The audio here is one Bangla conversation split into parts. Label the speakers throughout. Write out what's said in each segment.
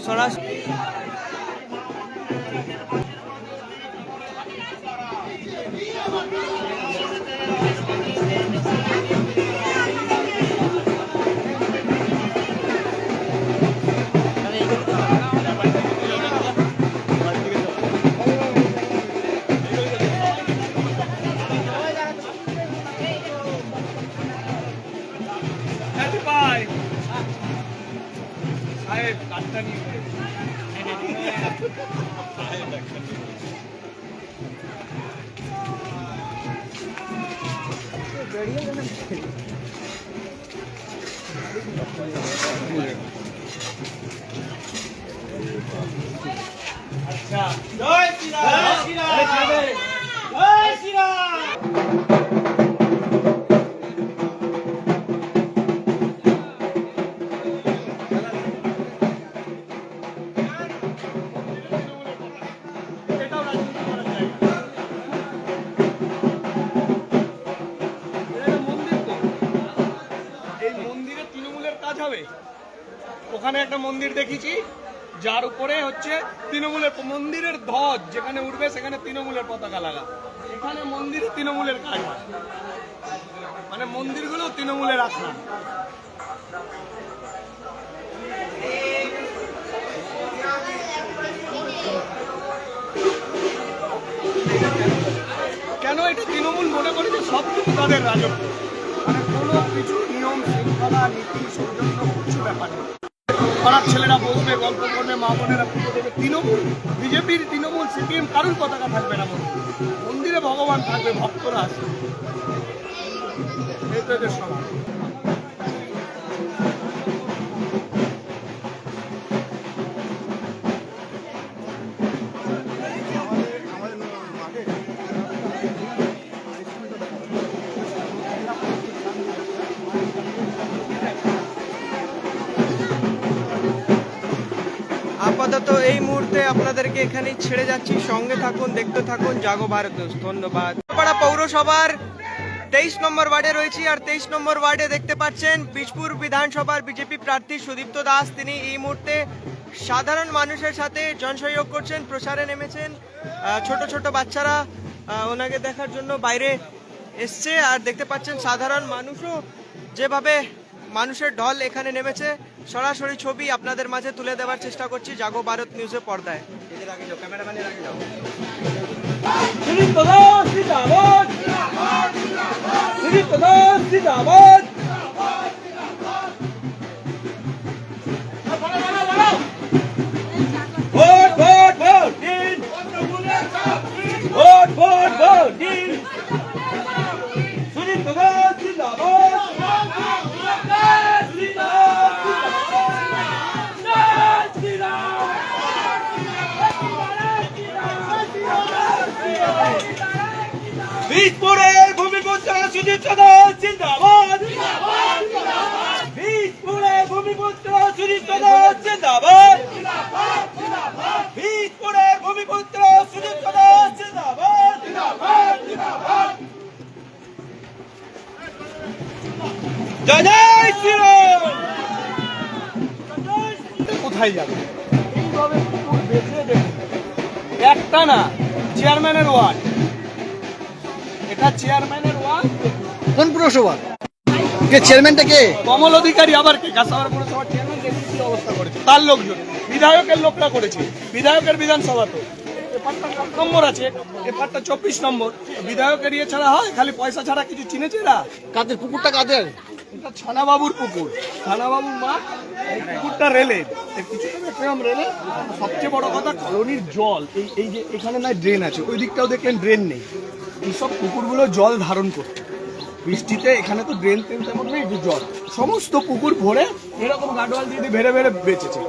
Speaker 1: সরাসরি জয় শ্রীরাম। ওখানে একটা মন্দির দেখেছি যার উপরে হচ্ছে তৃণমূলের মন্দিরের ধ্বজ যেখানে উঠবে সেখানে তৃণমূলের পতাকা লাগা। এখানে মন্দিরে তৃণমূলের কাজ হয়, মানে মন্দিরগুলো তৃণমূলের আখড়া। কেন এটা তৃণমূল মনে করে যে সব কিছু তাদের রাজত্ব, মানে কোনো কিছু নিয়ম শৃঙ্খলা নীতি সৌজন্য কিছু ব্যাপার নেই। পাড়ার ছেলেরা বসবে, গল্প করবে, মা বোনেরা পুজো দেবে। তৃণমূল, বিজেপির তৃণমূল, সিপিএম কারুর পতাকা থাকবে না মন্দিরে, ভগবান থাকবে, ভক্তরা আসবে, এই তো এদের সমাজ। আপাতত এই মুহূর্তে আপনাদেরকে এখানেই ছেড়ে যাচ্ছি, সঙ্গে থাকুন, দেখতে থাকুন জাগো ভারত নিউজ। ধন্যবাদ। পাড়া পৌরসভার 23 নম্বর ওয়ার্ডে রয়েছি, আর 23 নম্বর ওয়ার্ডে দেখতে পাচ্ছেন বীজপুর বিধানসভার বিজেপি প্রার্থী সুদীপ্ত দাস। তিনি এই মুহূর্তে সাধারণ মানুষের সাথে জনসহযোগ করছেন, প্রচারে নেমেছেন। ছোট ছোট বাচ্চারা ওনাকে দেখার জন্য বাইরে এসছে, আর দেখতে পাচ্ছেন সাধারণ মানুষও যেভাবে মানুষের ঢল এখানে নেমেছে। সরাসরি ছবি আপনাদের মাঝে তুলে দেওয়ার চেষ্টা করছি জাগো ভারত নিউজের পর্দায়। এদের আগে যাও, ক্যামেরাম্যানের আগে যাও। বীজপুরের ভূমিপুত্র সুদীপ্ত দাস জিন্দাবাদ, বীজপুরের ভূমিপুত্র সুদীপ্ত দাস জিন্দাবাদ, বীজপুরের ভূমিপুত্র সুদীপ্ত দাস জিন্দাবাদ। জয় জয় শ্রীরাম। কোথায় যাবে এইভাবে বেছে দেবে? একটা না, চেয়ারম্যানের ওয়ার্ড, এটা চেয়ারম্যানের ওয়ার্ড। কোন পুরসভা? কে চেয়ারম্যানটা? কে? কমল অধিকারী। আবার কে? কাসাবার পুরসভার চেয়ারম্যান দেখুন কি অবস্থা করেছে, তার লোকজন, বিধায়কের লোকটা করেছে। বিধায়কের বিধানসভা তো এপারটা 7 নম্বর আছে, এপারটা 24 নম্বর। বিধায়কের ইয়ে ছাড়া হয়? খালি পয়সা ছাড়া কিছু চিনেছে এরা? কাদের পুকুরটা? কাদের? এটা ছানাবাবুর পুকুর, ছানাবাবুর মা। এই পুকুরটা রেলের, কিছুটা দেখলাম রেলে। সবচেয়ে বড় কথা, কলোনির জল, এই যে এখানে না ড্রেন আছে, ওই দিকটাও দেখলেন ড্রেন নেই। এইসব পুকুরগুলো জল ধারণ করতে বৃষ্টিতে, এখানে তো ড্রেন ট্রেন তেমন নেই, জল সমস্ত পুকুর ভরে এরকম গাডোয়াল দিয়ে ভেড়ে ভেড়ে বেঁচেছে।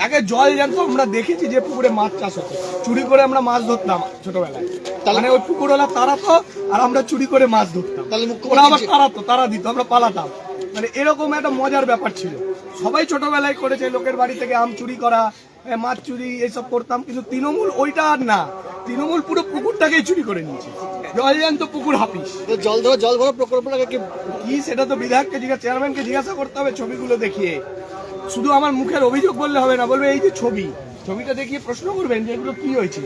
Speaker 1: আগে জল জানতো, আমরা দেখেছি যে পুকুরে মাছ চাষ হতো, চুরি করে আমরা মাছ ধরতাম ছোটবেলায়। তাহলে ওই পুকুরওয়ালা তাড়াতো আর আমরা চুরি করে মাছ ধরতাম, তাহলে ওরা আবার তাড়াতো, তারা দিত, আমরা পালাতাম। মানে এরকম একটা মজার ব্যাপার ছিল। সবাই ছোটবেলায় করেছে, লোকের বাড়ি থেকে আম চুরি করা, মাছ চুরি, এইসব করতাম। কিন্তু তৃণমূল ওইটা আর না, তৃণমূল পুরো পুকুরটাকেই চুরি করে নিয়েছে। জলজান্ত পুকুর হাফিস। জল ভরা প্রকল্পটাকে কি সেটা তো বিধায়ককে জিজ্ঞাসা, চেয়ারম্যানকে জিজ্ঞাসা করতে হবে ছবিগুলো দেখিয়ে। শুধু আমার মুখের অভিযোগ বললে হবে না, বলবে এই যে ছবিটা দেখিয়ে প্রশ্ন করবেন যে এগুলো কি হয়েছে।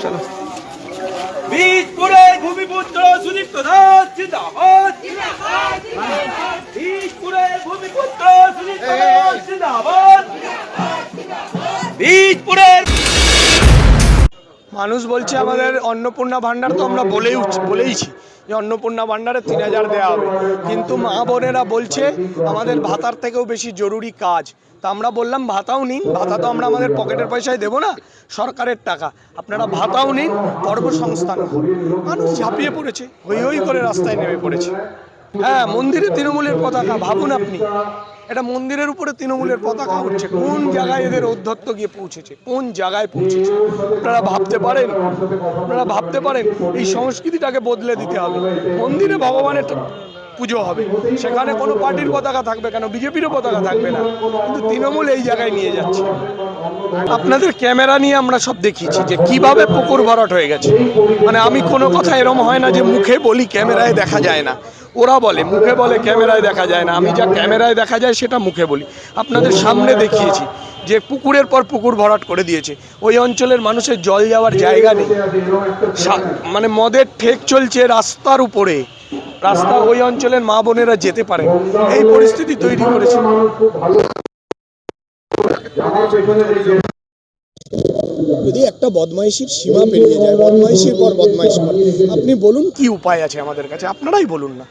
Speaker 1: চলো। বীজপুরের ভূমিপুত্র সুদীপ্ত দাস জিন্দাবাদ, বীজপুরের ভূমিপুত্র সুদীপ্ত দাস জিন্দাবাদ, বীজপুরের মানুষ বলছে আমাদের অন্নপূর্ণা ভান্ডার, তো আমরা বলেইছি যে অন্নপূর্ণা ভান্ডারে 3000 দেওয়া হবে, কিন্তু মা বোনেরা বলছে আমাদের ভাতার থেকেও বেশি জরুরি কাজ। তা আমরা বললাম ভাতাও নিন, ভাতা তো আমরা আমাদের পকেটের পয়সায় দেবো না, সরকারের টাকা, আপনারা ভাতাও নিন, কর্মসংস্থান হবে। মানুষ ঝাঁপিয়ে পড়েছে, হই হই করে রাস্তায় নেমে পড়েছে। হ্যাঁ, মন্দিরে তৃণমূলের পতাকা, ভাবুন আপনি, এটা মন্দিরের উপরে তৃণমূলের পতাকা উঠছে। কোন জায়গায় এদের ঔদ্ধত্য গিয়ে পৌঁছেছে, কোন জায়গায় পৌঁছেছে আপনারা ভাবতে পারেন? এই সংস্কৃতিটাকে বদলে দিতে হবে। মন্দিরে ভগবানের পুজো হবে, সেখানে কোনো পার্টির পতাকা থাকবে কেন, বিজেপিরও পতাকা থাকবে না, কিন্তু তৃণমূল এই জায়গায় নিয়ে যাচ্ছে। আপনাদের ক্যামেরা নিয়ে আমরা সব দেখিয়েছি যে কিভাবে পুকুর ভরাট হয়ে গেছে। মানে আমি কোনো কথা এরম হয় না যে মুখে বলি ক্যামেরায় দেখা যায় না, ওরা বলে মুখে বলে ক্যামেরায় দেখা যায় না, আমি যা ক্যামেরায় দেখা যায় সেটা মুখে বলি। আপনাদের সামনে দেখিয়েছি যে পুকুরের পর পুকুর ভরাট করে দিয়েছে। ওই অঞ্চলের মানুষের জল যাওয়ার জায়গা নেই, মানে মদের ঠেক চলছে রাস্তার উপরে, রাস্তা ওই অঞ্চলের মা বোনেরা যেতে পারে, এই পরিস্থিতি তৈরি করেছে। যদি একটা বদমাইশির সীমা পেরিয়ে যায়, বদমাইশির পর বদমাইশি করে, আপনি বলুন কি উপায় আছে আমাদের কাছে, আপনারাই বলুন না।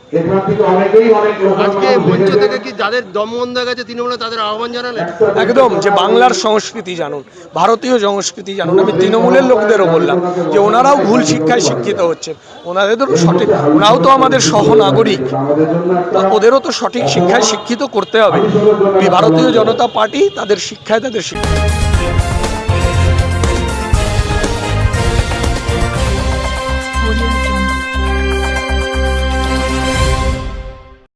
Speaker 2: আজকে মঞ্চ থেকে কি যাদের দম বন্ধ হয়ে গেছে তৃণমূলে তাদের আহ্বান জানালেন?
Speaker 1: একদম, যে বাংলার সংস্কৃতি জানুন, ভারতীয় সংস্কৃতি জানুন। আমি তৃণমূলের লোকদেরও বললাম যে ওনারাও ভুল শিক্ষায় শিক্ষিত হচ্ছেন, ওনাদেরও সঠিক, ওনারাও তো আমাদের সহনাগরিক, ওদেরও তো সঠিক শিক্ষায় শিক্ষিত করতে হবে। ভারতীয় জনতা পার্টি তাদের শিক্ষায় তাদের শিক্ষা